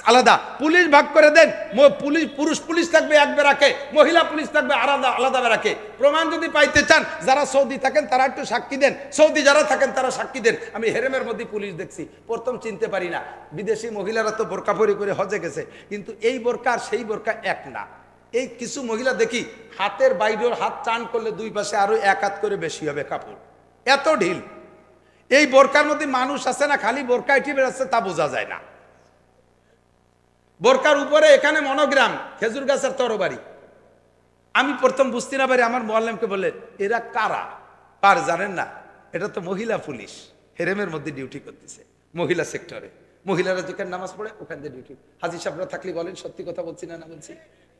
আলাদা, পুলিশ ভাগ করে দেন, পুলিশ পুরুষ পুলিশ থাকবে এক বেরাকে, মহিলা পুলিশ থাকবে আলাদা আলাদা বেরাকে। প্রমাণ যদি পাইতে চান যারা সৌদি থাকেন তারা একটু সাক্ষী দেন, সৌদি যারা থাকেন তারা সাক্ষী দেন। আমি হেরেমের মধ্যে পুলিশ দেখছি, প্রথম চিনতে পারি না, বিদেশি মহিলারা তো বোরকা পরি করে হজে গেছে, কিন্তু এই বোরকা আর সেই বোরকা এক না। এই কিছু মহিলা দেখি হাতের বাইরের হাত টান করলে দুই পাশে আরো এক হাত করে বেশি হবে কাপড়, এত ঢিল। এই বোরকার মধ্যে মানুষ আছে না খালি বোরকা এটি বেরোচ্ছে তা বোঝা যায় না। বোরকার উপরে এখানে মনোগ্রাম খেজুর গাছের তরবারি। আমি প্রথম বুঝতে না পারি, আমার মোয়াল্লেমকে বলে এরা কারা, পার জানেন না, এটা তো মহিলা পুলিশ, হেরেমের মধ্যে ডিউটি করতেছে মহিলা সেক্টরে। মহিলারা যেখানে নামাজ পড়ে ওখান দিয়ে ডিউটি। হাজি সাহেবরা থাকলে বলেন সত্যি কথা বলছি না না বলছি?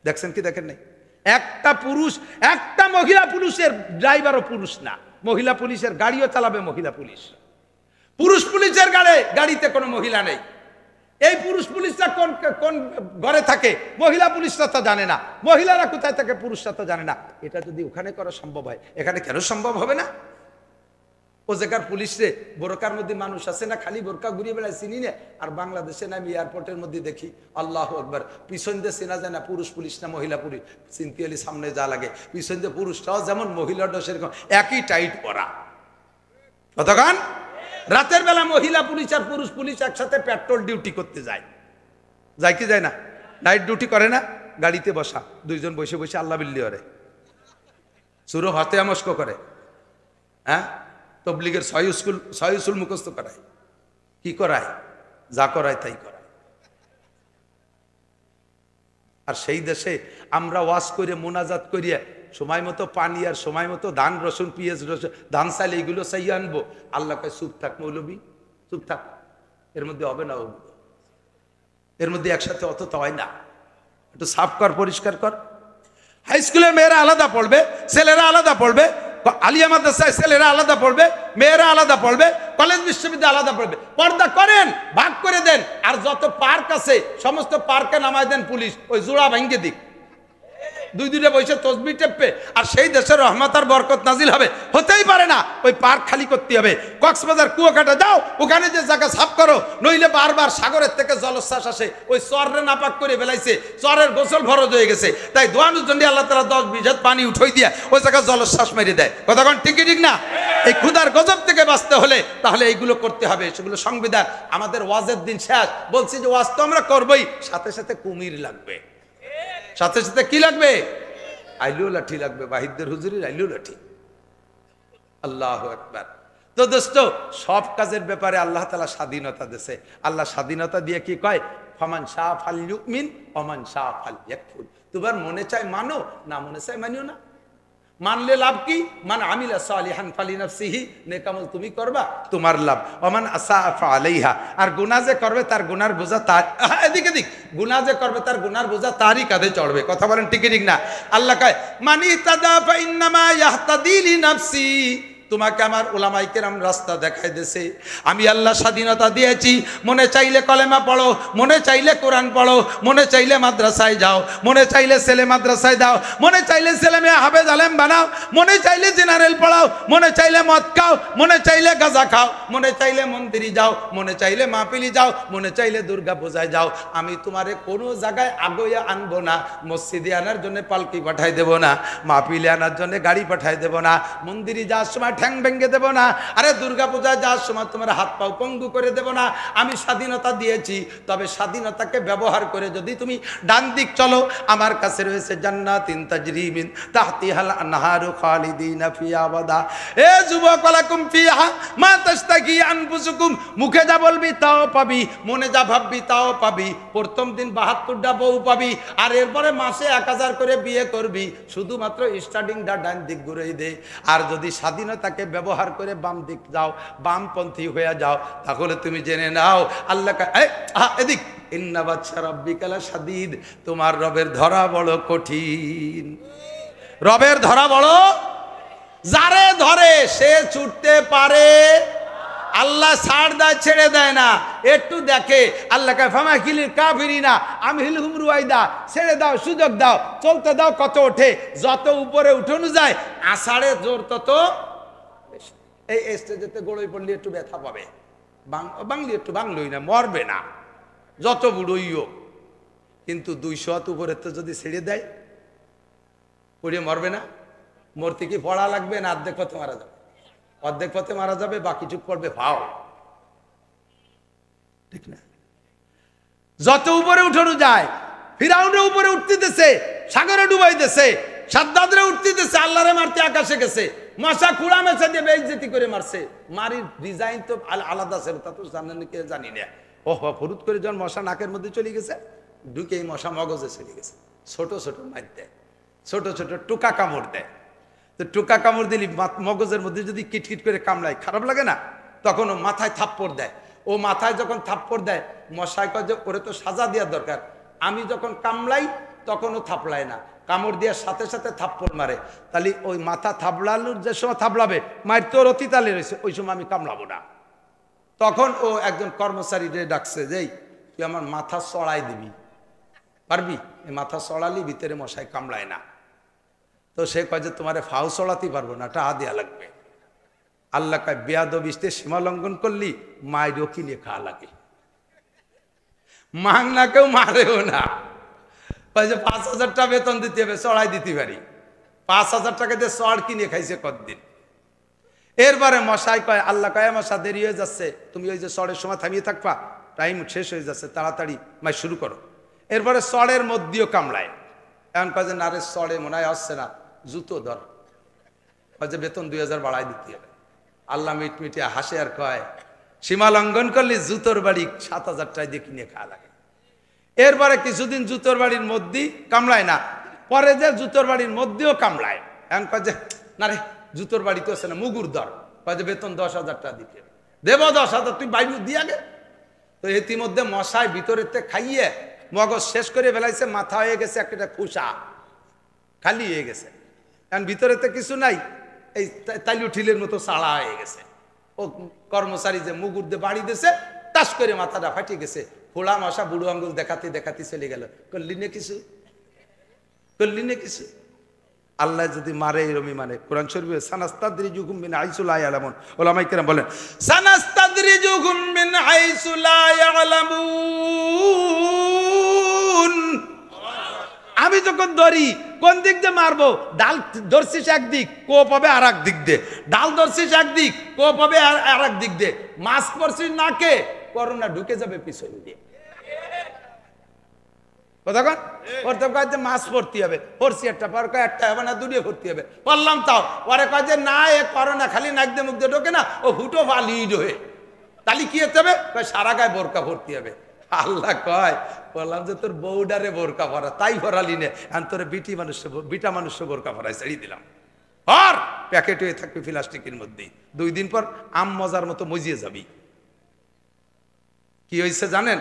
দেখছেন কি দেখেন নাই? একটা পুরুষ, একটা মহিলা পুলিশের ড্রাইভারও পুরুষ না, মহিলা পুলিশের গাড়িও চালাবে মহিলা পুলিশ। পুরুষ পুলিশের গাড়িতে কোনো মহিলা নেই। এই পুরুষ পুলিশরা কোন কোন ঘরে থাকে মহিলা পুলিশরা তো জানে না, মহিলারা কোথায় থাকে পুরুষরা তো জানে না। এটা যদি ওখানে করা সম্ভব হয়, এখানে কেন সম্ভব হবে না? ও জায়গার পুলিশে বোরকার মধ্যে মানুষ আছে না খালি বোরকা ঘুরিয়ে বেড়ায় চিনি না। আর বাংলাদেশে না আমি এয়ারপোর্টের মধ্যে দেখি আল্লাহু আকবার, পিছন দিয়ে চেনা যায় না পুরুষ পুলিশ না মহিলা পুলিশ, চিনতে হলে সামনে যা লাগে, পিছন দিয়ে পুরুষটাও যেমন মহিলাটাও সেরকম একই টাইট পরা। কতক্ষণ রাতের বেলা মহিলা পুলিশ আর পুরুষ পুলিশ একসাথে পেট্রোল ডিউটি করতে যায়, যায় কি যায় না? নাইট ডিউটি করে না, গাড়িতে বসা দুইজন বসে বসে আল্লাহ বিল্লি করে, সুরো হাতে আমস্ক করে, হ্যাঁ তবলিগের ছয় উসুল মুখস্থ করায়, কি করায়? যা করায় তাই করায়। আর সেই দেশে আমরা ওয়াজ করে মোনাজাত করিয়া সময় মতো পানি আর সময় মতো ধান রসুন পেঁয়াজ রসুন ধান চাইলে এগুলো চাইয়ে আনবো, আল্লাহ কয় চুপ থাক মৌলবী চুপ থাক, এর মধ্যে হবে না, এর মধ্যে একসাথে অত তো হয় না, একটু সাফ কর পরিষ্কার কর। হাই স্কুলের মেয়েরা আলাদা পড়বে, ছেলেরা আলাদা পড়বে, আলিয়া মাদ্রাসায় ছেলেরা আলাদা পড়বে, মেয়েরা আলাদা পড়বে, কলেজ বিশ্ববিদ্যালয় আলাদা পড়বে। পর্দা করেন, ভাগ করে দেন। আর যত পার্ক আছে সমস্ত পার্কে নামায় দেন পুলিশ, ওই জোড়া ভাঙ্গে দিক, দুই দুইটা বসে তসবিহ টেপবে, আর সেই দেশের রহমত আর বরকত নাজিল হবে। হতেই পারে না, ওই পার্ক খালি করতে হবে। কক্সবাজার কুয়াকাটা যাও, ওখানে যে জায়গা সাফ করো, নইলে বারবার সাগরের থেকে জলোচ্ছ্বাস আসে, ওই চরের নাপাক করে ফেলাইছে, চরের গোসল ফরজ হয়ে গেছে, তাই দোয়ানোর জন্য আল্লাহ তাআলা 10-20 হাত পানি উঠাই দিয়া ওই জায়গা জলোচ্ছ্বাস মেরে দেয়। কতক্ষণ ঠিকই ঠিক না? এই ক্ষুধার গজব থেকে বাঁচতে হলে তাহলে এইগুলো করতে হবে, সেগুলো সংবিধান। আমাদের ওয়াজের দিন শেষ, বলছি যে ওয়াজ তো আমরা করবোই, সাথে সাথে কুমির লাগবে, সাথে সাথে কি লাগবে? আইলিও লাঠি লাগবে, বাহিদদের হুজুরের আইলিও লাঠি। আল্লাহু আকবার। তো দোস্ত, সব কাজের ব্যাপারে আল্লাহ তাআলা স্বাধীনতা দিয়েছে। আল্লাহ স্বাধীনতা দিয়ে কি কয়? ফামান শাআ ফালইউমিন ওয়া মান শাআ ফালইয়াকফুর। তোমার মনে চায় মানো, না মনে চায় মানিও না। মানলে লাভ কি? মান আমিলা সালিহান ফালিনাফসিহি, নেক আমল তুমি করবা, তোমার লাভ। ওমান আসা ফালাইহা, আর গুনাহ যে করবে তার গুনার বোঝা তার, এদিক এদিক, গুনাহ যে করবে তার গুনার বোঝা তারই কাঁধে চড়বে। কথা বলেন ঠিক ঠিক না? আল্লাহ কয় মানি তাদা ফা ইন্নামা ইয়াহতাদি লিনাফসি, তোমাকে আমার উলামায়ে কেরাম রাস্তা দেখাই দিয়েছে। আমি আল্লাহ স্বাধীনতা দিয়েছি, মনে চাইলে কলেমা পড়ো, মনে চাইলে কোরআন পড়ো, মনে চাইলে মাদ্রাসায় যাও, মনে চাইলে ছেলে মাদ্রাসায় দাও, মনে চাইলে ছেলে মেয়ে হাফেজ আলেম বানাও, মনে চাইলে জেনারেল পড়াও, মনে চাইলে মদ খাও, মনে চাইলে গাঁজা খাও, মনে চাইলে মন্দিরে যাও, মনে চাইলে মাহফিলি যাও, মনে চাইলে দুর্গা পূজায় যাও। আমি তোমারে কোনো জায়গায় আগইয়া আনবো না, মসজিদে আনার জন্য পালকি পাঠাই দেব না, মাহফিলে আনার জন্য গাড়ি পাঠাই দেব না, মন্দিরে যাওয়ার সময় ঠ্যাং ভেঙে দেব না, আরে দুর্গা পূজায় যাওয়ার সময় তোমার হাত পাও পঙ্গু করে দেব না। আমি স্বাধীনতা দিয়েছি, তবে স্বাধীনতাকে ব্যবহার করে যদি তুমি ডান দিক চলো, আমার কাছে রয়েছে জান্নাতিন তাজরি মিন তাহতিহাল আনহারু খালিদিনা ফিহা আবাদা। এ যুবক, লাকুম ফিহা মা তাশতাকি আনফুসুকুম, মুখে যা বলবি তাও পাবি, মনে যা ভাববি তাও পাবি। প্রথম দিন 72টা বউ পাবি, আর এরপরে মাসে 1000 করে বিয়ে করবি, শুধুমাত্র স্টার্টিংটা ডান দিক ঘুরেই দে। আর যদি স্বাধীনতাকে ব্যবহার করে বাম দিক যাও, বামপন্থী হয়ে যাও, তাহলে তুমি জেনে নাও আল্লাহ এদিক ইন্না বাদশা রাব্বিকা লাশাদীদ, তোমার রবের ধরা বড় কঠিন। রবের ধরা বড়, যারে ধরে সে ছুটতে পারে, আল্লাহ ছাড় দেয়, ছেড়ে দেয় না, একটু দেখে। আল্লাহ কয় ফামাকিলিল কাফিরিনা আমহিলহুম রুয়াইদা, ছেড়ে দাও, সুযোগ দাও, চলতে দাও। কত ওঠে, যত উপরে উঠানো যায় আষাঢ়ে জোর তত। এই স্টেজেতে গোড়ই পড়লে একটু ব্যথা পাবে, বাংলি একটু বাংলই না, মরবে না, যত বুড়োই হোক। কিন্তু 200 হাত উপরের তো যদি ছেড়ে দেয়, পড়ে মরবে না? মরতে কি পড়া লাগবে না অর্ধেক পথে মারা যাবে? অর্ধেক পথে মারা যাবে, বাকিটুক পড়বে ফাও, ঠিক না? যত উপরে উঠানো যায়, ফিরাউনের উপরে উঠতে দিতেছে, সাগরে ডুবাই দিতেছে, সাদ্দাদরে উঠতে দিতেছে, আল্লাহরে মারতে আকাশে গেছে, মশা কুড়া মেশা দিয়ে বেইজ্জতি করে মারছে। মারির ডিজাইন তো আলাদা ছিল, তা তো জানেন কে জানি না। ওহ, ফুরুত করে যখন মশা নাকের মধ্যে চলে গেছে, ঢুকে এই মশা মগজে চলে গেছে, ছোট ছোট মার দেয়, ছোট ছোট টুকা কামড় দেয়। তো টুকা কামড় দিলি মগজের মধ্যে যদি কিটকিট করে কামড়ায়, খারাপ লাগে না? তখন ও মাথায় থাপ্পড় দেয়। ও মাথায় যখন থাপ্পড় দেয়, মশাই কয় যে ওরে তো সাজা দেওয়ার দরকার। আমি যখন কামড়াই তখন ও থাপড়ায় না, কামড় দেওয়ার সাথে সাথে থাপ্পড় মারে। তাহলে ওই মাথা থাপড়ানোর যে সময় থাপড়াবে, মায়ের তোর অতিতালে রয়েছে, ওই সময় আমি কামড়াবো না। তখন ও একজন কর্মচারী ডাকছে, যে তুই আমার মাথা চড়াই দিবি, পারবি? এই মাথা চড়ালি ভিতরে মশাই কামড়ায় না। তো সে কয় যে তোমারে ফাউ চড়াতে পারবো না, টাকা দেওয়া লাগবে। আল্লাহ কয় বেয়াদবিতে সীমা লঙ্ঘন করলি, মায়েরও কিনে খাওয়া লাগে। মাং না কেউ মারেও না। কয় যে 5,000 টাকা বেতন দিতে হবে, চড়াই দিতে পারি। 5,000 টাকা দিয়ে চড় কিনে খাইছে কতদিন। এরপরে মশাই কয়, আল্লাহ কয় মশা দেরি হয়ে যাচ্ছে, তুমি ওই যে চড়ের সময় থামিয়ে থাকবা, টাইম শেষ হয়ে যাচ্ছে, তাড়াতাড়ি মাই শুরু করো। এরপরে চড়ের মধ্যেও কামড়ায়। এখন কয় যে না রে, চড়ে মনে হয় আসছে না, জুতো ধর। কয় যে বেতন 2,000 বাড়াই দিতে হবে। আল্লাহ মিটমিটিয়ে হাসে আর কয়, সীমা লঙ্ঘন করলে জুতোর বাড়ি 7,000 টাকা দিয়ে কিনে খাওয়া লাগে। এরপরে কিছুদিন জুতোর বাড়ির মধ্যেই কামড়ায় না, পরে যে জুতোর বাড়ির মধ্যেও কামড়ায়। এখন কয় যে না রে, জুতোর বাড়ি তো আছে না, মুগুর দর। কয় যে বেতন 10,000 টাকা দিতে হবে। দেব 10,000, তুই বাইরে দিয়ে গে। তো ইতিমধ্যে মশায় ভিতরেতে খাইয়ে মগজ শেষ করে ফেলাইছে, মাথা হয়ে গেছে একটা খুশা, খালি হয়ে গেছে। কারণ ভিতরেতে কিছু নাই, এই তাইলু ঠিলের মতো চাড়া হয়ে গেছে। ও কর্মচারী যে মুগুর দিয়ে বাড়ি দিয়েছে, টাস করে মাথাটা ফাটিয়ে গেছে। ফোড়া মশা বুড়ো আঙ্গুল দেখাতে দেখাতে চলে গেল। করলি না কিছু, করলি না কিছু। আল্লাহ যদি মারে এরমি মানে, কোরআন শরীফে সানাস্তাদরিজুহুম মিন হাইসু লা ইয়ালামুন, উলামায়ে কেরাম বলেন সানাস্তাদরিজুহুম মিন হাইসু লা ইয়ালামুন। আমি যখন ধরি, কোন দিক দিয়ে মারবো? ডাল ধরছিস একদিক, কোপ হবে আর এক দিক দিয়ে। ডাল ধরছিস একদিক, কোপ হবে আর এক দিক দিয়ে। মাছ পড়ছিস নাকে, করোনা ঢুকে যাবে পিছন দিয়ে। কতক্ষণ পড়তে কয় যে মাছ পড়তে হবে, পড়ছি একটা, পর কয় একটা হবে না, দুটিয়ে ভর্তি হবে। বললাম তাও, পরে কয় যে না, এ করোনা খালি নাক দিয়ে মুখ দিয়ে ঢোকে না, ও হুটো বা লিড হয়ে। তাহলে কি হতে হবে? সারা গায়ে বোরকা ভর্তি হবে। আল্লাহ কয়, বললাম যে তোর বউডারে বোরকা ভরা, তাই ভরালি নে, আর তোর বিটা মানুষ বোরকা ভরাই ছেড়ে দিলাম। আর প্যাকেট হয়ে থাকবে প্লাস্টিকের মধ্যেই, 2 দিন পর আম মজার মতো মজিয়ে যাবি। কি হয়েছে জানেন?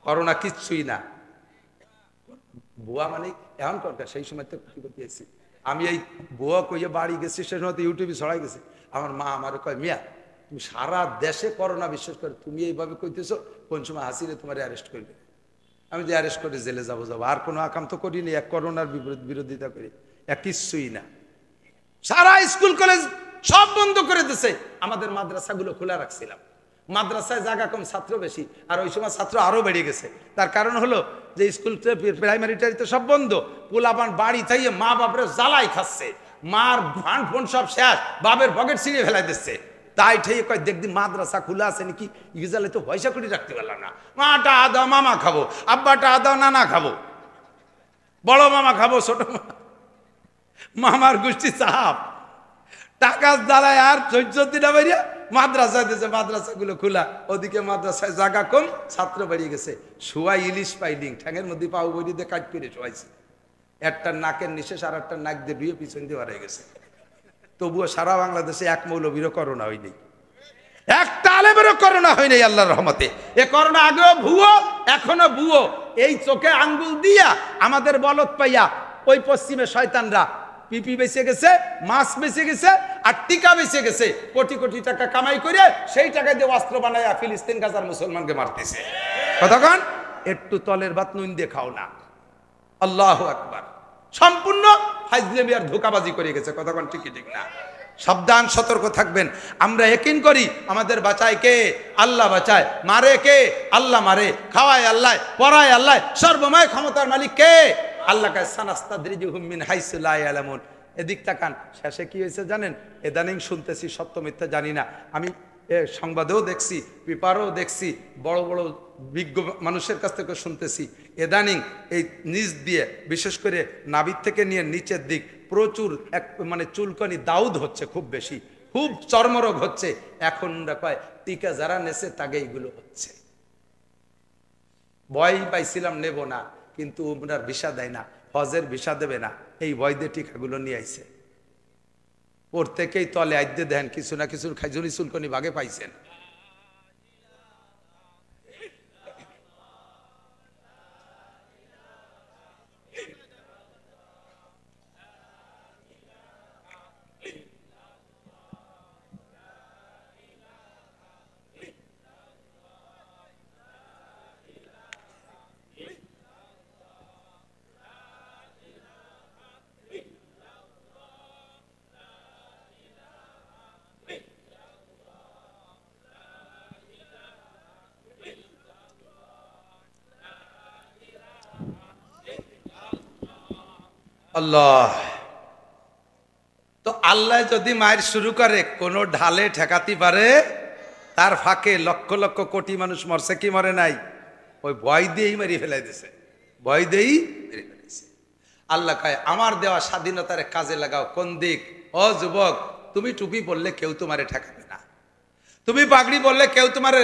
করোনা কিচ্ছুই না। বুয়া মানে এমন করতে, সেই সময় তো ক্ষতি করতেছি আমি। এই বুয়া কইয়ে বাড়ি গেছি, সেই সময় তো ইউটিউবে ছড়াই গেছে। আমার মা আমার কয়, মিয়া তুমি সারা দেশে করোনা, বিশ্বাস করে তুমি এইভাবে কইতেছো, কোন সময় হাসিলে তোমার অ্যারেস্ট করবে। আমি যে অ্যারেস্ট করে জেলে যাবো, আর কোনো আকাম তো করিনি, এক করোনার বিরোধিতা করি, এক কিছুই না। সারা স্কুল কলেজ সব বন্ধ করে দিছে। আমাদের মাদ্রাসাগুলো খোলা রাখছিলাম, মাদ্রাসায় জায়গা কম, ছাত্র বেশি, আর ওই সময় ছাত্র আরো বেড়ে গেছে। তার কারণ হলো যে স্কুল প্রাইমারিটারিতে সব বন্ধ, পোলাপান বাড়ি চাইয়ে মা বাপরে জ্বালাই খাচ্ছে, মার ফান্ড ফোন সব শেষ, বাপের পকেট ছিঁড়ে ফেলাই দিচ্ছে। তাই ঠেয়ে কয় দেখদি মাদ্রাসা খোলা আছে নাকি, ইজালে তো পয়সা করে রাখতে পারলাম না। মাটা আদা মামা খাবো, আব্বাটা আদা নানা খাবো, বড় মামা খাবো, ছোট মামার গোষ্ঠী চাপ, টাকার জ্বালায় আর চৈত্র দিনা বেরিয়ে মাদ্রাসায় দিয়েছে। মাদ্রাসাগুলো খোলা, ওদিকে মাদ্রাসায় জায়গা কম, ছাত্র বেরিয়ে গেছে। শুয়াই ইলিশ পাইডিং ঠ্যাঙের মধ্যে পাও বই দিয়ে কাট করে শোয়াইছে। একটা নাকের নিশেষ আর একটা নাক দিয়ে বিয়ে পিছন দিয়ে হারিয়ে গেছে। তবুও সারা বাংলাদেশে এক মৌলবীরও করোনা হয়নি, একটা আলেমেরও করোনা হয়নি আল্লাহর রহমতে। এ করোনা আগেও ভুয়ো, এখনো ভুয়ো। এই চোখে আঙ্গুল দিয়া আমাদের বলদ পাইয়া ওই পশ্চিমে শয়তানরা পিপি বেঁচে গেছে, মাছ বেঁচে গেছে, আর টিকা বেঁচে গেছে। কোটি কোটি টাকা কামাই করে সেই টাকা দিয়ে অস্ত্র বানাইয়া ফিলিস্তিন গাজার মুসলমানকে মারতেছে। কতক্ষণ একটু তলের ভাত নুন দিয়ে খাও না। আল্লাহু আকবার। সম্পূর্ণ ফাজলামি আর ধোঁকাবাজি করে গেছে। কতক্ষণ ঠিকই ঠিক না? সাবধান, সতর্ক থাকবেন। আমরা ইয়াকিন করি আমাদের বাঁচায় কে? আল্লাহ বাঁচায়। মারে কে? আল্লাহ মারে। খাওয়ায় আল্লাহ, পড়ায় আল্লাহ। সর্বময় ক্ষমতার মালিক কে? আল্লাহ। সানাস্তাদরিজুহুম মিন হাইসু লা ইয়ালামুন। এদিক তাকান, শেষে কি হয়েছে জানেন? ইদানিং শুনতেছি, সত্য মিথ্যা জানি না, আমি সংবাদেও দেখছি, পেপারও দেখছি, বড় বড় বিজ্ঞ মানুষের কাছ থেকে শুনতেছি, ইদানিং এই নিচ দিয়ে বিশেষ করে নাভির থেকে নিয়ে নিচের দিক প্রচুর মানে চুলকানি দাউদ হচ্ছে, খুব বেশি, খুব চর্মরোগ হচ্ছে। এখন কয় টিকা যারা নেছে তাকে এইগুলো হচ্ছে। ভয় পাইছিলাম নেব না, কিন্তু ওনার ভিসা দেয় না, হজের ভিসা দেবে না, এই ভয় দিয়ে টিকাগুলো নিয়ে আইছে। প্রত্যেকেই তলে আইতে দেন কিছু না কিছু খাইজুরি চুলকনি বাগে পাইছেন। আল্লাহ। তো আল্লাহ যদি মায়ের শুরু করে কোনো ঢালে ঠেকাতে পারে, তার ফাঁকে লক্ষ লক্ষ কোটি মানুষ মরছে কি মরে নাই? ওই ভয় দিয়েই মেরে ফেলাই দিছে, ভয় দিয়েই মেরে ফেলেছে। আল্লাহ কয় আমার দেওয়া স্বাধীনতার কাজে লাগাও। কোন দিক? ও যুবক, তুমি টুপি পরলে কেউ তোমারে ঠেকাবে না, তুমি পাগড়ি বললে কেউ তোমারে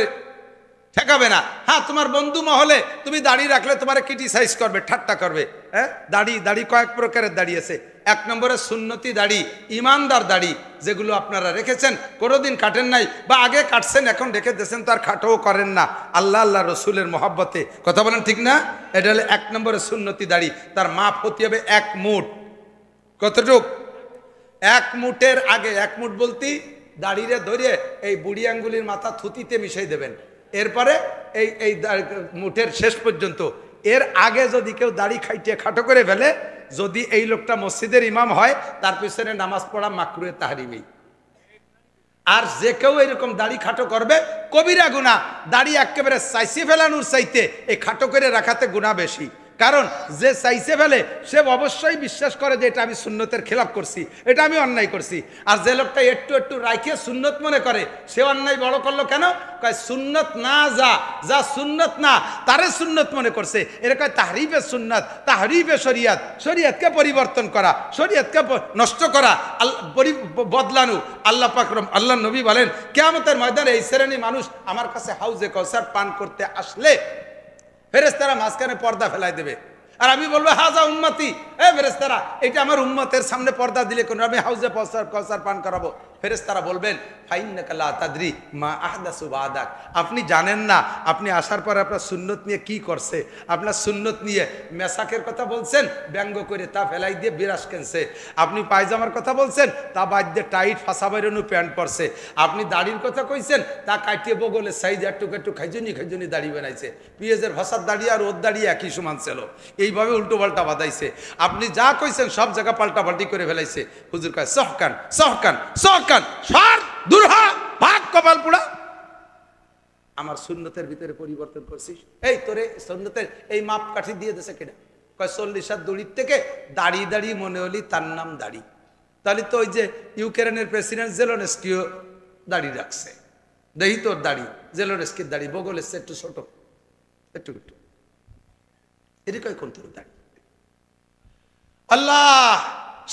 ঠেকাবে না। হ্যাঁ, তোমার বন্ধু মহলে তুমি দাড়ি রাখলে তোমার ক্রিটিসাইজ করবে, ঠাট্টা করবে। হ্যাঁ, দাড়ি দাড়ি কয়েক প্রকারের দাড়ি আছে। এক নম্বরে সুন্নতি দাড়ি, ইমানদার দাড়ি, যেগুলো আপনারা রেখেছেন, কোনোদিন কাটেন নাই, বা আগে কাটছেন এখন রেখে দিয়েছেন, তার খাটোও করেন না, আল্লাহ আল্লাহ রসুলের মহব্বতে। কথা বলেন ঠিক না? এটা হলে এক নম্বরে সুন্নতি দাড়ি। তার মাপ হতে হবে 1 মুঠ। কতটুক? 1 মুঠের আগে, 1 মুঠ বলতে দাড়িরে ধরিয়ে এই বুড়ি আঙ্গুলির মাথা থুতিতে মিশাই দেবেন, এরপরে এই এই মুঠের শেষ পর্যন্ত। এর আগে যদি কেউ দাড়ি খাইটে খাটো করে ফেলে, যদি এই লোকটা মসজিদের ইমাম হয়, তার পিছনে নামাজ পড়া মাকরুহে তাহরিমি। আর যে কেউ এরকম দাড়ি খাটো করবে কবিরা গুনাহ। দাড়ি একেবারে চাইছে ফেলানোর চাইতে এই খাটো করে রাখাতে গুনাহ বেশি। কারণ যে চাইছে ফেলে সে অবশ্যই বিশ্বাস করে যে এটা আমি সুন্নতের খেলাপ করছি, এটা আমি অন্যায় করছি। আর যে লোকটা একটু একটু রাইখে সুন্নত মনে করে, সে অন্যায় বড় করলো কেন? কয় সুন্নত না, যা সুন্নত না তারে সুন্নত মনে করছে। এর কয় তাহরিফে সুন্নত, তাহরিফে শরিয়ত, শরিয়তকে পরিবর্তন করা, শরিয়তকে নষ্ট করা, বদলানো। আল্লাহ পাক আল্লাহ নবী বলেন কিয়ামতের ময়দানে এই শ্রেণী মানুষ আমার কাছে হাউজে কাউসার পান করতে আসলে ফেরেশতারা মাঝখানে পর্দা ফেলাই দেবে, আর আমি বলবো হাজা উম্মতি, এ ফেরেশতারা এটা আমার উম্মতের সামনে পর্দা দিলে কোন আমি হাউজে কাউসার পান করাবো। ফেরেশতারা বলবেন ফাইন্নাকা লা তাদরি মা আহদাসু বাদাক, আপনি জানেন না আপনি আসার পর আপনার সুন্নত নিয়ে কি করছে। আপনার সুন্নত নিয়ে মেসাকের কথা বলছেন, ব্যঙ্গ করে তা ফেলাই দিয়ে বিরাস কেনছে। আপনি পায়জামার কথা বলছেন, তা বাদ দিয়ে টাইট ফাঁসা বাইরানো প্যান্ট পরছে। আপনি দাড়ির কথা কইছেন, তা কাটিয়ে বগলে সাইজ একটু একটু খাইজনি দাড়ি বানাইছে। পিঁয়াজের ভাষার দাড়ি আর ওর দাড়ি একই সমান ছিল, এইভাবে উল্টো পাল্টা বাঁধাইছে। আপনি যা কইছেন সব জায়গা পাল্টা পাল্টি করে ফেলাইছে। হুজুর কয় সহকান সহকান সহকান, সর দুরহা ভাগ কপাল পোড়া, আমার সুন্নতের ভিতরে পরিবর্তন করছিস। এই তোরে সুন্নতের এই মাপ কাঠি দিয়ে দিয়েছে কেনা? কয় 40 হাত দড়ির থেকে দাড়ি দাড়ি মনে হলি তার নাম দাড়ি। তাহলে তো ওই যে ইউক্রেনের প্রেসিডেন্ট জেলেনস্কিও দাড়ি রাখছে, দেখি তোর দাড়ি, জেলেনস্কির দাড়ি বগল এসছে একটু ছোট, একটু একটু এদিকে কোন তোর দাড়ি। আল্লাহ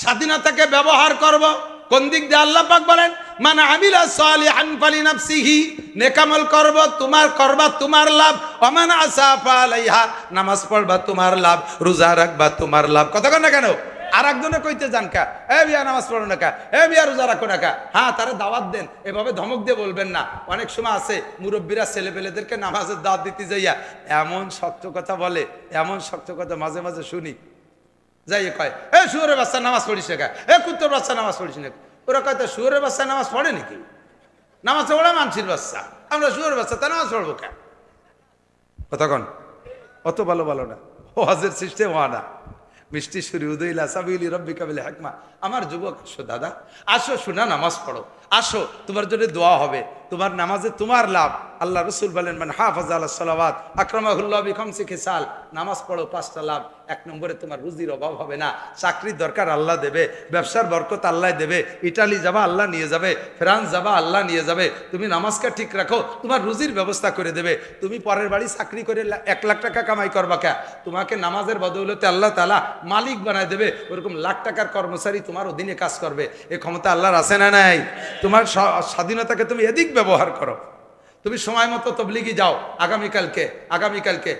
স্বাধীনতাকে ব্যবহার করব কোন দিক দিয়ে? আল্লাহ পাক বলেন মান আমিলা সালিহান ফালিনাফসিহি, নেকামল করব তোমার করবা তোমার লাভ, ওমান আসাফা আলাইহা, নামাজ পড়বা তোমার লাভ, রোজা রাখবা তোমার লাভ। কথা কন না কেন? আর একজনে কইতে যান কা, এ বিয়া নামাজ পড়ো না কা, এ বিয়া রোজা রাখো না কা। হ্যাঁ, তারা দাওয়াত দেন, এভাবে ধমক দিয়ে বলবেন না। অনেক সময় আছে মুরব্বীরা ছেলেপেলেদেরকে নামাজের দাওয়াত দিতে যাইয়া এমন শক্ত কথা বলে, এমন শক্ত কথা মাঝে মাঝে শুনি। যাই কয় এ শুয়োরের বাচ্চা নামাজ পড়িস না, এ কুত্তর বাচ্চা নামাজ পড়িস না। ওরা কয় তো শুয়োরের বাচ্চা নামাজ পড়ে নাকি? নামাজ পড়ে মানসির বাচ্চা, আমরা শুয়োরের বাচ্চা তা নামাজ পড়বো কে? কতক্ষণ অত ভালো ভালো না, হজের সিস্টেম হয় না। মিষ্টি সুরি উদয়লা সাবিলি রব্বিকা বিল হিকমা। আমার যুবক আসো দাদা, আসো শোনা নামাজ পড়ো, আসো তোমার জন্য দোয়া হবে, তোমার নামাজে তোমার লাভ। আল্লাহ রসুল বলেন মান হাফাজা আলা সালাওয়াত আকরামাহুল্লাহ বিখামসি খিসাল, নামাজ পড়ো 5টা লাভ। 1 নম্বরে তোমার রুজির অভাব হবে না, চাকরির দরকার আল্লাহ দেবে, ব্যবসার বরকত আল্লাহ দেবে, ইটালি যাবা আল্লাহ নিয়ে যাবে, ফ্রান্স যাবা আল্লাহ নিয়ে যাবে। তুমি নামাজকে ঠিক রাখো, তোমার রুজির ব্যবস্থা করে দেবে। তুমি পরের বাড়ি চাকরি করে 1 লাখ টাকা কামাই করবা কে, তোমাকে নামাজের বদৌলতে আল্লাহ তাআলা মালিক বানায় দেবে। ওরকম লাখ টাকার কর্মচারী তোমার অধীনে কাজ করবে। এই ক্ষমতা আল্লাহর আছে না নাই? তোমার স্বাধীনতাকে তুমি এদিক ব্যবহার করো। তুমি সময় মতো তবলিগি যাও। আগামীকালকে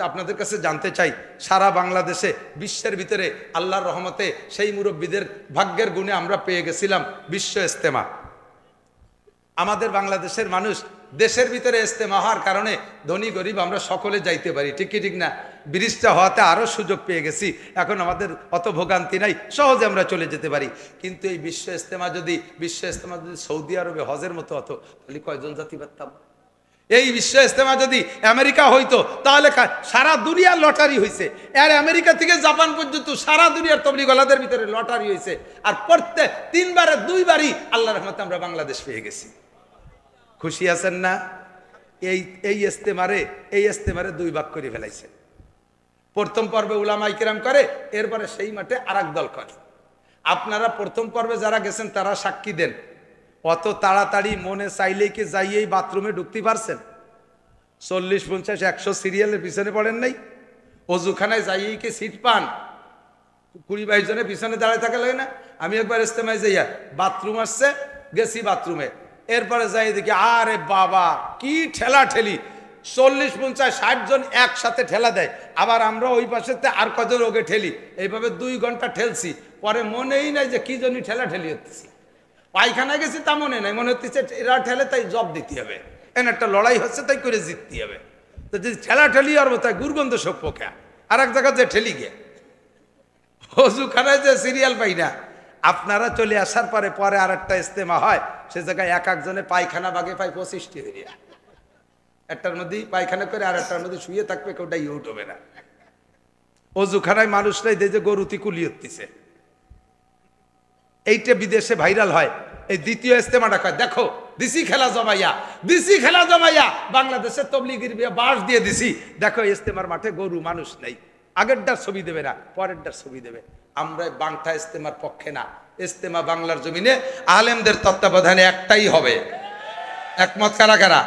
আপনাদের কাছে জানতে চাই, সারা বাংলাদেশে বিশ্বের ভিতরে আল্লাহর রহমতে সেই মুরব্বীদের ভাগ্যের গুণে আমরা পেয়ে গেছিলাম বিশ্ব ইজতেমা। আমাদের বাংলাদেশের মানুষ দেশের ভিতরে ইজতেমা হওয়ার কারণে ধনী গরিব আমরা সকলে যাইতে পারি, ঠিক কি ঠিক না? ব্রিজটা হওয়াতে আরও সুযোগ পেয়ে গেছি, এখন আমাদের অত ভোগান্তি নাই, সহজে আমরা চলে যেতে পারি। কিন্তু এই বিশ্ব ইজতেমা যদি সৌদি আরবে হজের মতো হতো, তাহলে কয়জন জাতি পারতাম? এই বিশ্ব ইজতেমা যদি আমেরিকা হইতো, তাহলে সারা দুনিয়ার লটারি হয়েছে। আর আমেরিকা থেকে জাপান পর্যন্ত সারা দুনিয়ার তবলিগলাদের ভিতরে লটারি হয়েছে। আর প্রত্যেক 3বারে 2বারই আল্লাহর রহমতে আমরা বাংলাদেশ পেয়ে গেছি। খুশি আছেন না? এই ইজতেমারে 2 ভাগ করে ফেলাইছে। প্রথম পর্বে উলামায়ে কেরাম করে, এরপরে সেই মাঠে আরেক দল করে। আপনারা প্রথম পর্বে যারা গেছেন তারা সাক্ষী দেন, অত তাড়াতাড়ি মনে চাইলেই কি যাইয়েই বাথরুমে ঢুকতে পারছেন? 40, 50, 100 সিরিয়ালের পিছনে পড়েন নাই? অজুখানায় যাইয়েই কি সিট পান? 20-22 জনের পিছনে দাঁড়ায় থাকা লাগে না? আমি একবার ইজতেমায় যাইয়া বাথরুম আসছে, গেছি বাথরুমে, এরপরে যাই দেখি আরে বাবা কি ঠেলা ঠেলি, 40, 50, 60 জন একসাথে ঠেলা দেয়। আবার আমরা ওই পাশেতে আর কজন ওকে ঠেলি, এইভাবে 2 ঘন্টা ঠেলছি। পরে মনেই নাই যে কি জন্য ঠেলা ঠেলি হচ্ছে। পায়খানা গেছি তা মনে নাই, মনে হচ্ছে এরা ঠেলে তাই জব দিতে হবে, এন একটা লড়াই হচ্ছে তাই করে জিততে হবে। তো যদি ঠেলা ঠেলি আর তাই গুরগন্ধ সব পোকা, আর এক জায়গায় যে ঠেলি গে অজুখানায় যে সিরিয়াল পাই না। আপনারা চলে আসার পরে আর একটা ইজতেমা হয়, সে জায়গায় 1 জনে পায়খানা বাগে পায় 25টি এরিয়া। একটার মধ্যেই পায়খানা করে আর একটার মধ্যে শুয়ে থাকবে, কেউটা উঠবে না। অজুখানায় মানুষরাই যে গরুতি কুলি হচ্ছে। এইটা বিদেশে ভাইরাল হয়। এই দ্বিতীয় ইজতেমাটা কয় দেখো দিছি খেলা জমাইয়া বাংলাদেশে তবলিগির বাস দিয়ে দিছি, দেখো ইজতেমার মাঠে গরু মানুষ নেই। আগেরটার ছবি দেবে না, পরেরটার ছবি দেবে। আমরা বাংটা ইজতেমার পক্ষে না। ইজতেমা বাংলার জমিনে আলেমদের তত্ত্বাবধানে একটাই হবে। একমত কারা কারা?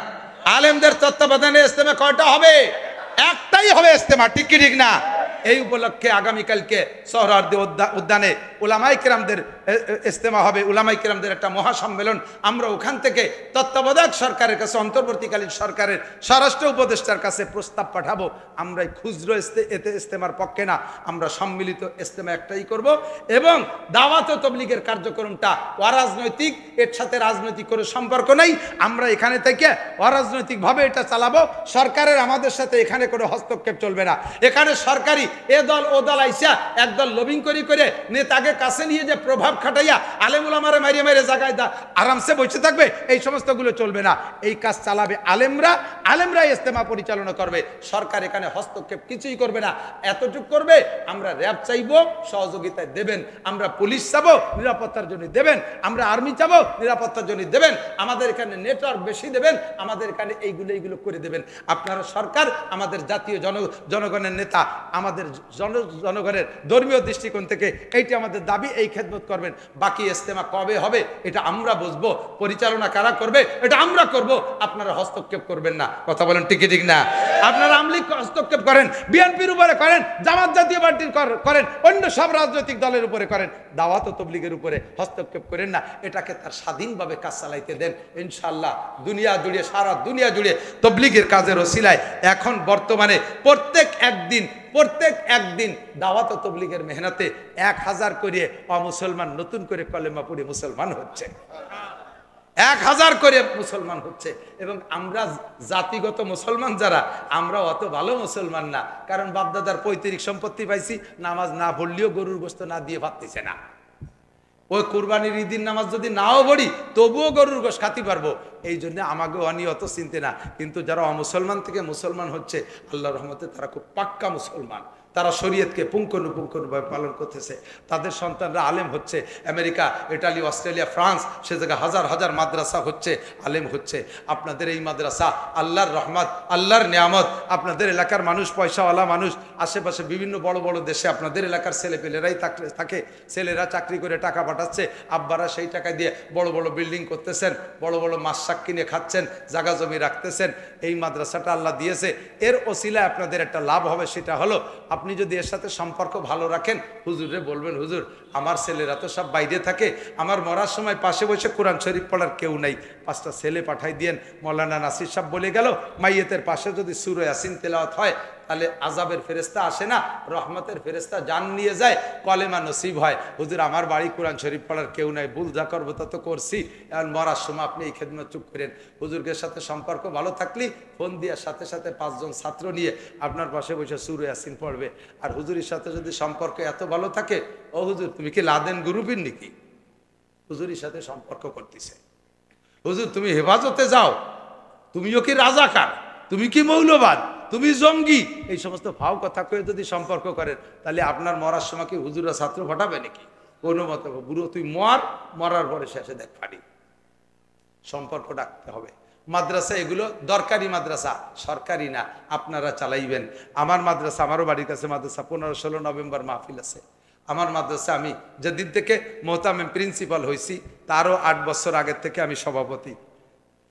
আলেমদের তত্ত্বাবধানে ইজতেমা কয়টা হবে? একটাই হবে ইজতেমা, ঠিক কি ঠিক না? এই উপলক্ষে আগামীকালকে সোহরাওয়ার্দী উদ্যানে উলামায়ে কেরামদের ইজতেমা হবে, উলামায়ে কেরামদের একটা মহাসম্মেলন। আমরা ওখান থেকে তত্ত্বাবধায়ক সরকারের কাছে, অন্তর্বর্তীকালীন সরকারের স্বরাষ্ট্র উপদেষ্টার কাছে প্রস্তাব পাঠাবো। আমরা খুচরো ইজতেমার পক্ষে না, আমরা সম্মিলিত ইজতেমা একটাই করব। এবং দাওয়াত ও তবলিগের কার্যক্রমটা অরাজনৈতিক, এর সাথে রাজনৈতিক কোনো সম্পর্ক নাই। আমরা এখানে থেকে অরাজনৈতিকভাবে এটা চালাবো। সরকারের আমাদের সাথে এখানে কোনো হস্তক্ষেপ চলবে না। এখানে সরকারি এ দল ও দল আইসা একদল লবিং করে নেতাকে কাছে নিয়ে যে প্রভাব খাটাইয়া আলেম উলামারে মারিয়ে জায়গায় আরামসে বসে থাকবে, এই সমস্তগুলো চলবে না। এই কাজ চালাবে আলেমরা ইজতেমা পরিচালনা করবে। সরকার এখানে হস্তক্ষেপ কিছুই করবে না। এতটুকু করবে, আমরা র্যাব চাইবো, সহযোগিতায় দেবেন। আমরা পুলিশ চাবো, নিরাপত্তার জন্য দেবেন। আমরা আর্মি চাবো, নিরাপত্তার জন্য দেবেন। আমাদের এখানে নেটওয়ার্ক বেশি দেবেন, আমাদের এখানে এইগুলো করে দেবেন। আপনারা সরকার আমাদের জাতীয় জনগণের নেতা, আমাদের জনগণের ধর্মীয় দৃষ্টিকোণ থেকে এইটি আমাদের দাবি, এই খেদমত করবেন। বাকি ইজতেমা কবে হবে এটা আমরা বুঝবো, পরিচালনা কারা করবে এটা আমরা করব, আপনারা হস্তক্ষেপ করবেন না। কথা বলেন ঠিক ঠিক না? আপনারা আওয়ামী লীগ হস্তক্ষেপ করেন, বিএনপির উপরে করেন, জামাত জাতীয় পার্টির করেন, অন্য সব রাজনৈতিক দলের উপরে করেন, দাওয়াত ও তবলিগের উপরে হস্তক্ষেপ করেন না। এটাকে তার স্বাধীনভাবে কাজ চালাইতে দেন। ইনশাআল্লাহ দুনিয়া জুড়ে, সারা দুনিয়া জুড়ে তবলিগের কাজের ওসিলায় এখন বর্তমানে প্রত্যেক একদিন দাওয়াত ও তবলিগের মেহনতে 1000 করে অমুসলমান নতুন করে কলেমা পড়ে মুসলমান হচ্ছে। 1000 করে মুসলমান হচ্ছে। এবং আমরা জাতিগত মুসলমান যারা, আমরা অত ভালো মুসলমান না। কারণ বাপদাদার পৈতৃক সম্পত্তি পাইছি, নামাজ না পড়লেও গরুর গোশত না দিয়ে ভাবতেছে না। ওই কুরবানির ঈদের নামাজ যদি নাও পড়ি তবুও গরুর গোশ খাতি পারবো। এই জন্য আমাকে অনিয়ত চিনতে না। কিন্তু যারা অমুসলমান থেকে মুসলমান হচ্ছে আল্লাহর রহমতে তারা খুব পাক্কা মুসলমান, তারা শরীয়তকে পুঙ্খানুপুঙ্খভাবে পালন করতেছে, তাদের সন্তানরা আলেম হচ্ছে। আমেরিকা, ইটালি, অস্ট্রেলিয়া, ফ্রান্স, সে জায়গায় হাজার হাজার মাদ্রাসা হচ্ছে, আলেম হচ্ছে। আপনাদের এই মাদ্রাসা আল্লাহর রহমত, আল্লাহর নিয়ামত। আপনাদের এলাকার মানুষ পয়সাওয়ালা মানুষ, আশেপাশে বিভিন্ন বড় বড় দেশে আপনাদের এলাকার ছেলেপেলেরাই থাকে, ছেলেরা চাকরি করে টাকা পাঠাচ্ছে, আব্বারা সেই টাকা দিয়ে বড় বড় বিল্ডিং করতেছেন, বড় বড় মাছ শাক কিনে খাচ্ছেন, জায়গা জমি রাখতেছেন। এই মাদ্রাসাটা আল্লাহ দিয়েছে, এর ওসিলায় আপনাদের একটা লাভ হবে। সেটা হলো আপনি যদি এর সাথে সম্পর্ক ভালো রাখেন, হুজুরে বলবেন, হুজুর আমার ছেলেরা তো সব বাইরে থাকে, আমার মরার সময় পাশে বসে কোরআন শরীফ পড়ার কেউ নাই, 5টা ছেলে পাঠাই দিয়েন। মৌলানা নাসির সাহেব বলে গেল, মাইয়েতের পাশে যদি সূরা ইয়াসিন তেলাওয়াত হয় তাহলে আযাবের ফেরেশতা আসে না, রহমতের ফেরেশতা জান নিয়ে যায়, কলেমা নসিব হয়। হুজুর আমার বাড়ি কোরআন শরীফ পড়ার কেউ নাই, ভুল যা করবো তা তো করছি, এখন মরার সময় আপনি এই খেদমত চুপ করেন। হুজুরের সাথে সম্পর্ক ভালো থাকলে ফোন দেওয়ার সাথে সাথে 5 জন ছাত্র নিয়ে আপনার পাশে বসে সূরা ইয়াসিন পড়বে। আর হুজুরের সাথে যদি সম্পর্ক এত ভালো থাকে, ও হুজুর তুমি কি লাদেন গ্রুপের নাকি? হুজুরের সাথে সম্পর্ক করতেছে। হুজুর তুমি হেফাজতে যাও, তুমিও কি রাজাকার, তুমি কি মৌলবাদ, তুমি জঙ্গি, এই সমস্ত ফাও কথা কয়ে যদি সম্পর্ক করেন, তাহলে আপনার মরার সময় কি হুজুরা ছাত্র ফাটাবে নাকি? কোনো মতো বুড়ো তুই মরার পরে শেষে দেখ ফাটি। সম্পর্ক রাখতে হবে। মাদ্রাসা এগুলো দরকারি মাদ্রাসা, সরকারি না, আপনারা চালাইবেন। আমার মাদ্রাসা, আমারও বাড়ির কাছে মাদ্রাসা, 15-16 নভেম্বর মাহফিল আছে। আমার মাদ্রাসা আমি যেদিন থেকে মোহতামিম প্রিন্সিপাল হয়েছি তারও 8 বছর আগের থেকে আমি সভাপতি।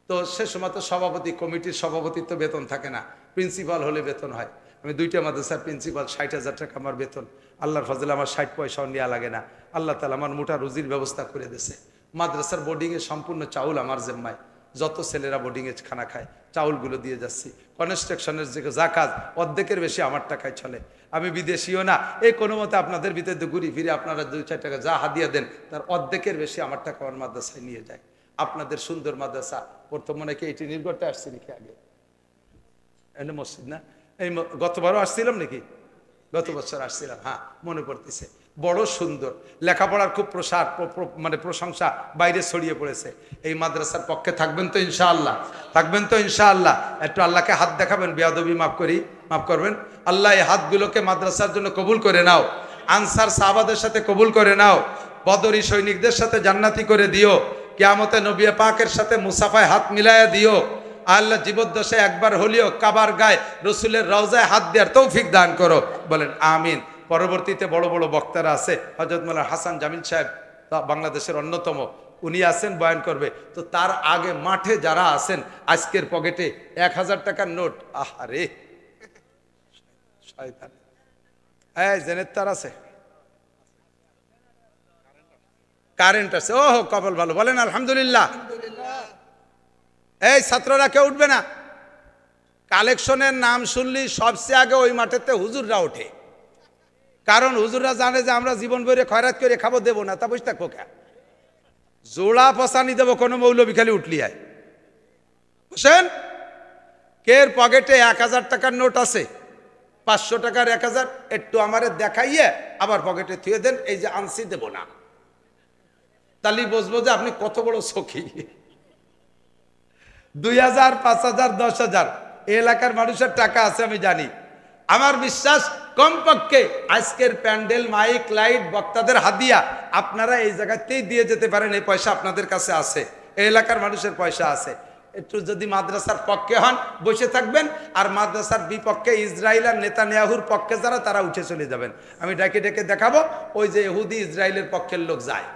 তো সে সময় তো সভাপতি, কমিটির সভাপতিত্ব বেতন থাকে না, প্রিন্সিপাল হলে বেতন হয়। আমি 2টা মাদ্রাসার প্রিন্সিপাল, 60,000 টাকা আমার বেতন। আল্লাহর ফজলে আমার 60 পয়সাও নেওয়া লাগে না। আল্লাহ তাআলা আমার মোটা রুজির ব্যবস্থা করে দিয়েছে। মাদ্রাসার বোর্ডিংয়ে সম্পূর্ণ চাউল আমার জিম্মায়, যত ছেলেরা বোর্ডিংয়ে খানা খায় চাউলগুলো দিয়ে যাচ্ছি। কনস্ট্রাকশনের যে যা কাজ অর্ধেকের বেশি আমার টাকায় চলে। আমি বিদেশিও না, এই কোনো মতে আপনাদের ভিতরে ঘুরি ফিরে আপনারা 2-4 টাকা যা হাদিয়া দেন তার অর্ধেকের বেশি আমার টাকা আমার মাদ্রাসায় নিয়ে যায়। আপনাদের সুন্দর মাদ্রাসা, প্রথম মনে কি এটি নির্গড়টা আসছি নাকি আগে? এনে মসজিদ না, এই গতবারও আসছিলাম নাকি? গত বছর আসছিলাম, হ্যাঁ মনে পড়তেছে। বড় সুন্দর, লেখাপড়ার খুব প্রসার মানে প্রশংসা বাইরে ছড়িয়ে পড়েছে। এই মাদ্রাসার পক্ষে থাকবেন তো ইনশাআল্লাহ? থাকবেন তো ইনশাআল্লাহ? একটু আল্লাহকে হাত দেখাবেন, বেয়াদবি মাফ করবেন। আল্লাহ এই হাতগুলোকে মাদ্রাসার জন্য কবুল করে নাও, আনসার সাহাবাদের সাথে কবুল করে নাও, বদরি সৈনিকদের সাথে জান্নাতি করে দিও, কিয়ামতে নবী পাকের সাথে মুসাফায় হাত মিলায়া দিও। আল্লাহ জীবদ্দশায় একবার হলেও কাবার গায়ে রসুলের রওজায় হাত দেওয়ার তৌফিক দান করো, বলেন আমিন। পরবর্তীতে বড় বড় বক্তারা আছে, হযরত মাওলানা হাসান জামিল সাহেব বাংলাদেশের অন্যতম, উনি আছেন বয়ান করবে। তো তার আগে মাঠে যারা আছেন, আজকের পকেটে 1000 টাকার নোট, আহারে শয়তান, এই জেনের তার আছে, কারেন্ট আছে, ও কপাল ভালো, বলেন আলহামদুলিল্লাহ। এই ছাত্ররা কেউ উঠবে না, কালেকশনের নাম শুনলি সবচেয়ে আগে ওই মাঠেতে হুজুররা ওঠে, কারণ হুজুররা জানে যে আমরা জীবন ভরে খয়রাত করে খাবো, দেবো না, তা বুঝ থাকবো কে, জোড়া পসানি দেবো কোনো মৌলবি খালি উঠলি আয়। বুঝছেন, কের পকেটে 1000 টাকার নোট আছে, 500 টাকার 1000, একটু আমারে দেখাইয়ে আবার পকেটে থুয়ে দেন, এই যে আনসি দেবো না, তাহলে বুঝবো যে আপনি কত বড় সখী। 2000, 5000, 10,000 এলাকার মানুষের টাকা আছে আমি জানি। আমার বিশ্বাস কমপক্ষে আজকের প্যান্ডেল, মাইক, লাইট, বক্তাদের হাদিয়া আপনারা এই জায়গাতেই দিয়ে যেতে পারেন, এই পয়সা আপনাদের কাছে আছে, এই এলাকার মানুষের পয়সা আছে। একটু যদি মাদ্রাসার পক্ষে হন বসে থাকবেন, আর মাদ্রাসার বিপক্ষে ইসরায়েল আর নেতানিয়াহুর পক্ষে যারা, তারা উঠে চলে যাবেন। আমি ডেকে ডেকে দেখাবো, ওই যে ইহুদি ইসরায়েলের পক্ষের লোক যায়,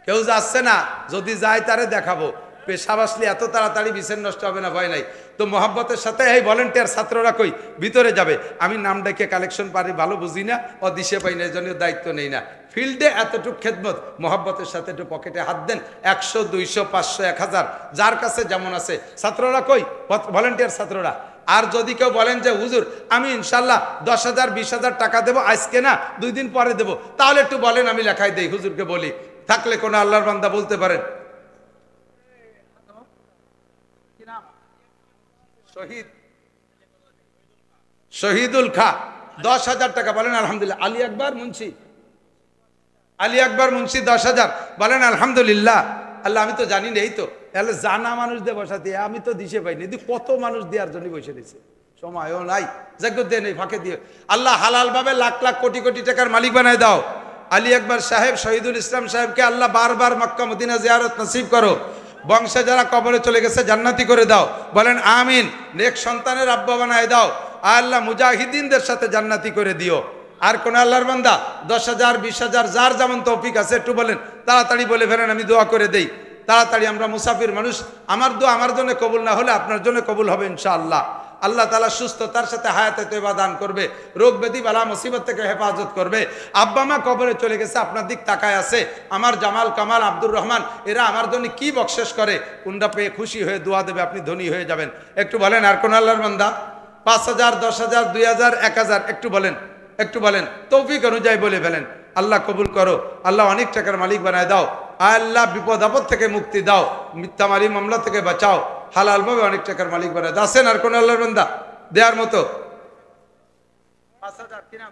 কেউ যাচ্ছে না, যদি যায় তারে দেখাবো। পেশাব আসলে এত তাড়াতাড়ি বিছেন নষ্ট হবে না, ভয় নাই। তো মহব্বতের সাথে এই ভলেন্টিয়ার ছাত্ররা কই ভিতরে যাবে, আমি নাম ডেকে কালেকশন পারি ভালো বুঝি না, ও দিশে পাই না, এই জন্য দায়িত্ব নেই না। ফিল্ডে এতটুকু খেদমত মহব্বতের সাথে একটু পকেটে হাত দেন, 100, 200, 500, 1000 যার কাছে যেমন আছে। ছাত্ররা কই, ভলেন্টিয়ার ছাত্ররা। আর যদি কেউ বলেন যে হুজুর আমি ইনশাল্লাহ 10,000, 20,000 টাকা দেবো, আজকে না 2 দিন পরে দেবো, তাহলে একটু বলেন, আমি লেখাই দেই, হুজুরকে বলি। থাকলে কোনো আল্লাহর বান্দা বলতে পারেন। শহীদুল খা 10,000 টাকা, বলেন আলহামদুলিল্লাহ। আলী আকবর মুন্সি আলী আকবর মুন্সি 10,000, বলেন আলহামদুলিল্লাহ। আল্লাহ আমি তো জানি না, এই তো তাহলে জানা মানুষ দিয়ে বসাতে, আমি তো দিশে পাইনি, কত মানুষ দেওয়ার জন্য বসে দিচ্ছে, সময়ও নাই, যোগ্য দিয়ে নেই, ফাঁকে দিয়ে। আল্লাহ হালাল ভাবে লাখ লাখ কোটি কোটি টাকার মালিক বানায় দাও। আলী আকবর সাহেব, শহীদুল ইসলাম সাহেবকে আল্লাহ বারবার মক্কা মদিনা জিয়ারত নসিব করো। বংশে যারা কবরে চলে গেছে জান্নাতি করে দাও, বলেন আমিন। নেক সন্তানের আব্বা বানায় দাও। আল্লাহ মুজাহিদিনদের সাথে জান্নাতি করে দিও। আর কোন আল্লাহর বান্দা 10,000 20,000 যার যেমন তৌফিক আছে একটু বলেন, তাড়াতাড়ি বলে ফেলেন, আমি দোয়া করে দেই তাড়াতাড়ি। আমরা মুসাফির মানুষ, আমার দোয়া আমার জন্য কবুল না হলে আপনার জন্য কবুল হবে ইনশাআল্লাহ। আল্লাহ তাআলা সুস্থতার সাথে হায়াতে তয়বা দান করবে, রোগ ব্যাধি বালা মুসিবত থেকে হেফাজত করবে। আব্বা মা কবরে চলে গেছে, আপনার দিক তাকায় আছে, আমার জামাল কামাল আব্দুর রহমান এরা আমার জন্য কি বকশেশ করে, কোনটা পেয়ে খুশি হয়ে দোয়া দেবে, আপনি ধনী হয়ে যাবেন। একটু বলেন আর কোন আল্লাহর বান্দা 5,000 10,000 2,000 1,000 একটু বলেন, একটু বলেন, তৌফিক অনুযায়ী বলে ফেলেন। আল্লাহ কবুল করো, আল্লাহ অনেক টাকার মালিক বানায় দাও, আল্লাহ বিপদ আপদ থেকে মুক্তি দাও, মিথ্যা মারি মামলা থেকে বাঁচাও, হালাল ভাবে অনেক টাকার মালিক বানায় দাও। আছেন আর কোন আল্লাহর বান্দা দেওয়ার মতো? 5,000 কি নাম?